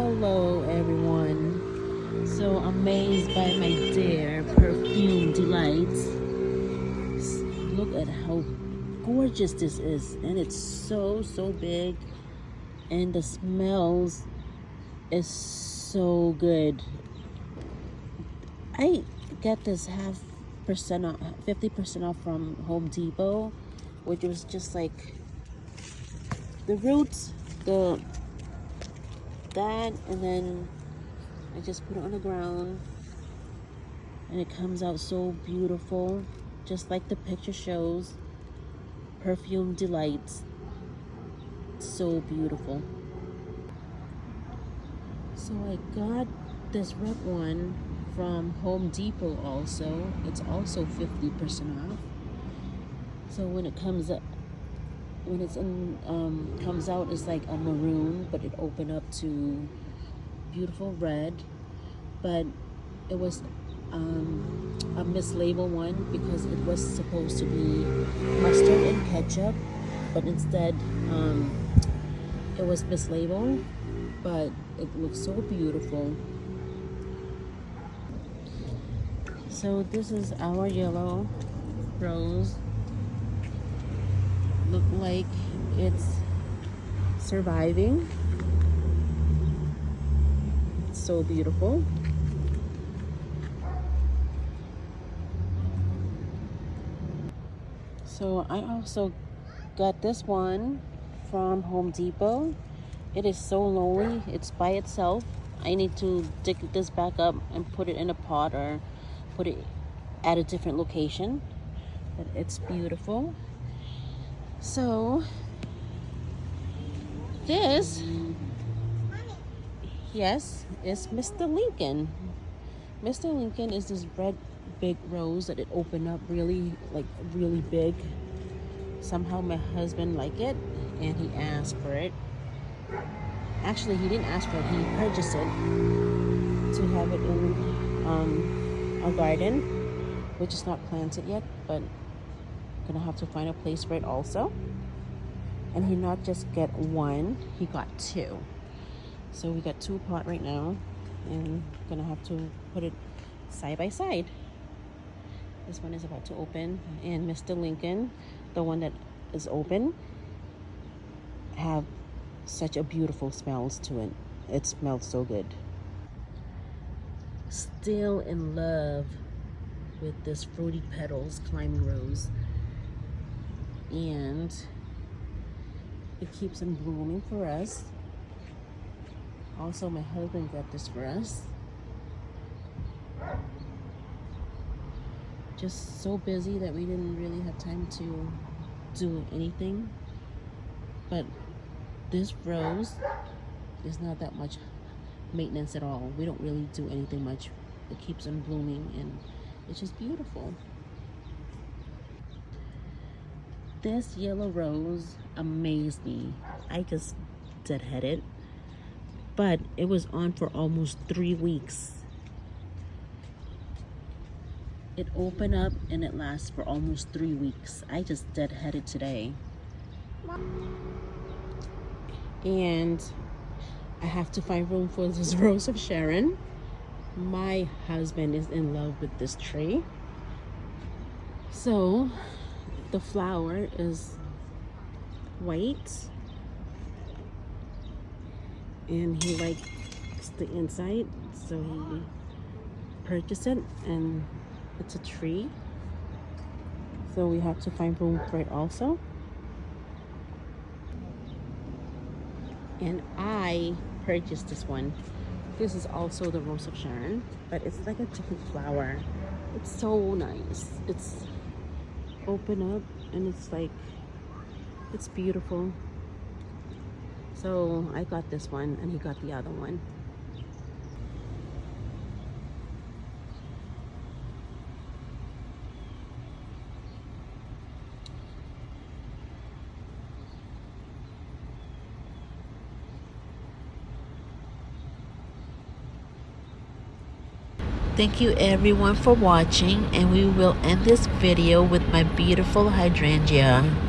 Hello everyone. So amazed by my dear Perfume Delights. Look at how gorgeous this is, and it's so big, and the smells is so good. I get this half percent off, 50% off from Home Depot, which was just like the roots, that, and then I just put it on the ground, and it comes out so beautiful, just like the picture shows. Perfume Delights, so beautiful. So I got this red one from Home Depot also. It's also 50% off. So when it comes up, when it's in comes out, it's like a maroon, but it opened up to beautiful red. But it was a mislabeled one because it was supposed to be mustard and ketchup, but instead it was mislabeled. But it looks so beautiful. So this is our yellow rose. Look like it's surviving. It's so beautiful. So I also got this one from Home Depot. It is so lonely. It's by itself. I need to dig this back up and put it in a pot or put it at a different location. But it's beautiful. So this, yes, is Mr. Lincoln. Mr. Lincoln is this red big rose that it opened up really big. Somehow my husband liked it and he asked for it. Actually, he didn't ask for it, he purchased it to have it in our garden, which is not planted yet, but gonna have to find a place for it also. And he not just get one, he got two. So we got two pot right now, and gonna have to put it side by side. This one is about to open, and Mr. Lincoln, the one that is open, have such a beautiful smells to it. It smells so good. Still in love with this Fruity Petals climbing rose, and it keeps on blooming for us. Also, my husband got this for us. Just so busy that we didn't really have time to do anything, but this rose is not that much maintenance at all. We don't really do anything much. It keeps on blooming and it's just beautiful. This yellow rose amazed me. I just deadheaded, but it was on for almost 3 weeks. It opened up and it lasts for almost 3 weeks. I just deadheaded today. And I have to find room for this Rose of Sharon. My husband is in love with this tree. So the flower is white and he likes the inside, so he purchased it, and it's a tree, so we have to find room for it also. And I purchased this one. This is also the Rose of Sharon, but it's like a different flower. It's so nice. It's open up and it's beautiful. So I got this one and he got the other one. Thank you everyone for watching, and we will end this video with my beautiful hydrangea.